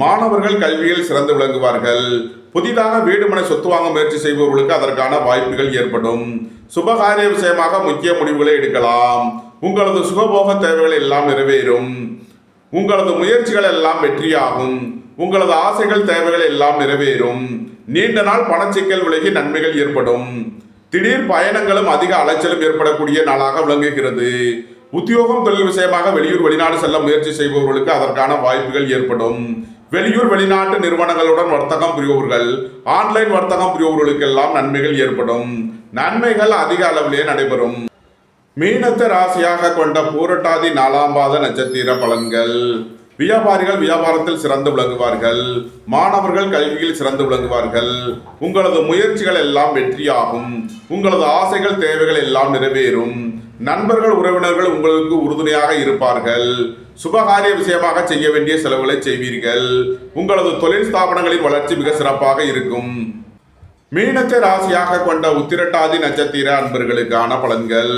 மாணவர்கள் கல்வியில் சிறந்து விளங்குவார்கள். புதிதாக வீடு மனை சொத்து வாங்க முயற்சி செய்பவர்களுக்கு அதற்கான வாய்ப்புகள் ஏற்படும். சுபகாரிய விஷயமாக முக்கிய முடிவுகளை எடுக்கலாம். உங்களது சுகபோக தேவைகள் எல்லாம் நிறைவேறும். உங்களது முயற்சிகள் எல்லாம் வெற்றியாகும். உங்களது ஆசைகள் தேவைகள் எல்லாம் நிறைவேறும். நீண்ட நாள் பணச்சிக்கல் விலகி நன்மைகள் ஏற்படும். திடீர் பயணங்களும் அதிக அலைச்சலும் ஏற்படக்கூடிய நாளாக விளங்குகிறது. உத்தியோகம் தொழில் விஷயமாக வெளியூர் வெளிநாடு செல்ல முயற்சி செய்பவர்களுக்கு அதற்கான வாய்ப்புகள் ஏற்படும். வெளியூர் வெளிநாட்டு நிறுவனங்களுடன் வர்த்தகம் புரிபவர்கள், ஆன்லைன் வர்த்தகம் புரிபவர்களுக்கெல்லாம் நன்மைகள் ஏற்படும். நன்மைகள் அதிக அளவிலே நடைபெறும். மீனத்தை ராசியாக கொண்ட பூரட்டாதி 4ஆம் பாத நட்சத்திர பலன்கள். வியாபாரிகள் வியாபாரத்தில் சிறந்து விளங்குவார்கள். மாணவர்கள் கல்வியில் சிறந்து விளங்குவார்கள். உங்களது முயற்சிகள் எல்லாம் வெற்றியாகும். உங்களது ஆசைகள் தேவைகள் எல்லாம் நிறைவேறும். நண்பர்கள் உறவினர்கள் உங்களுக்கு உறுதுணையாக இருப்பார்கள். சுபகாரிய விஷயமாக செய்ய வேண்டிய செலவுகளை செய்வீர்கள். உங்களது தொழில் ஸ்தாபனங்களின் வளர்ச்சி மிக சிறப்பாக இருக்கும். மீனத்தை ராசியாக கொண்ட உத்திரட்டாதி நட்சத்திர அன்பர்களுக்கான பலன்கள்.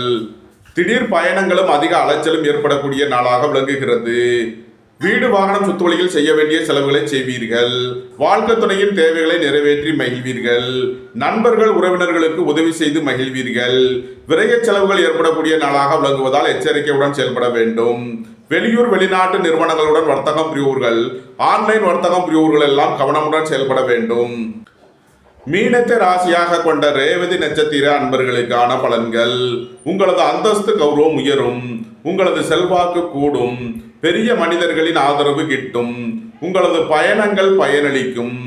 திடீர் பயணங்களும் அதிக அலைச்சலும் ஏற்படக்கூடிய நாளாக விளங்குகிறது. வீடு வாகனம் சொத்து வழியில் செய்ய வேண்டிய செலவுகளை செய்வீர்கள். வாழ்க்கை துணையின் தேவைகளை நிறைவேற்றி மகிழ்வீர்கள். நண்பர்கள் உறவினர்களுக்கு உதவி செய்து மகிழ்வீர்கள். விரைய செலவுகள் ஏற்படக்கூடிய நாளாக விளங்குவதால் எச்சரிக்கையுடன் செயல்பட வேண்டும். வெளியூர் வெளிநாட்டு நிறுவனங்களுடன் வர்த்தகம் புரிவோர்கள், ஆன்லைன் வர்த்தகம் புரிவோர்கள் எல்லாம் கவனமுடன் செயல்பட வேண்டும். மீனத்தை ராசியாக கொண்ட ரேவதி நட்சத்திர அன்பர்களுக்கான பலன்கள். உங்களது அந்தஸ்து கௌரவம் உயரும். உங்களது செல்வாக்கு கூடும். பெரிய மனிதர்களின் ஆதரவு கிட்டும். உங்களது பயணங்கள் பயனளிக்கும்.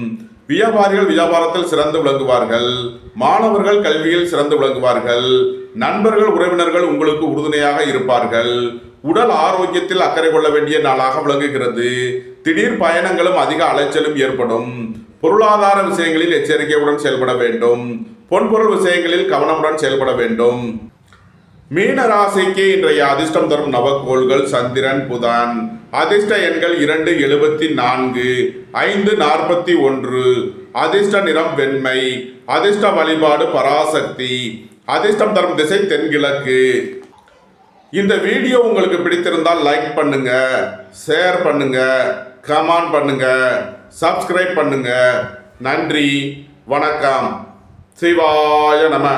வியாபாரிகள் வியாபாரத்தில் சிறந்து விளங்குவார்கள். மாணவர்கள் கல்வியில் சிறந்து விளங்குவார்கள். நண்பர்கள் உறவினர்கள் உங்களுக்கு உறுதுணையாக இருப்பார்கள். உடல் ஆரோக்கியத்தில் அக்கறை கொள்ள வேண்டிய நாளாக விளங்குகிறது. திடீர் பயணங்களும் அதிக அலைச்சலும் ஏற்படும். பொருளாதார விஷயங்களில் எச்சரிக்கையுடன் செயல்பட வேண்டும். பொன்பொருள் விஷயங்களில் கவனமுடன் செயல்பட வேண்டும். மீன ராசிக்கு இன்றைய அதிர்ஷ்டம் தரும் நவக்கோள்கள் சந்திரன், புதன். அதிர்ஷ்ட எண்கள் 2, 74, 5, 41. அதிர்ஷ்ட நிறம் வெண்மை. அதிர்ஷ்ட வழிபாடு பராசக்தி. அதிர்ஷ்டம் தரும் திசை தென்கிழக்கு. இந்த வீடியோ உங்களுக்கு பிடித்திருந்தால் லைக் பண்ணுங்க, ஷேர் பண்ணுங்க, கமெண்ட் பண்ணுங்க, சப்ஸ்கிரைப் பண்ணுங்க. நன்றி, வணக்கம். சிவாய நம.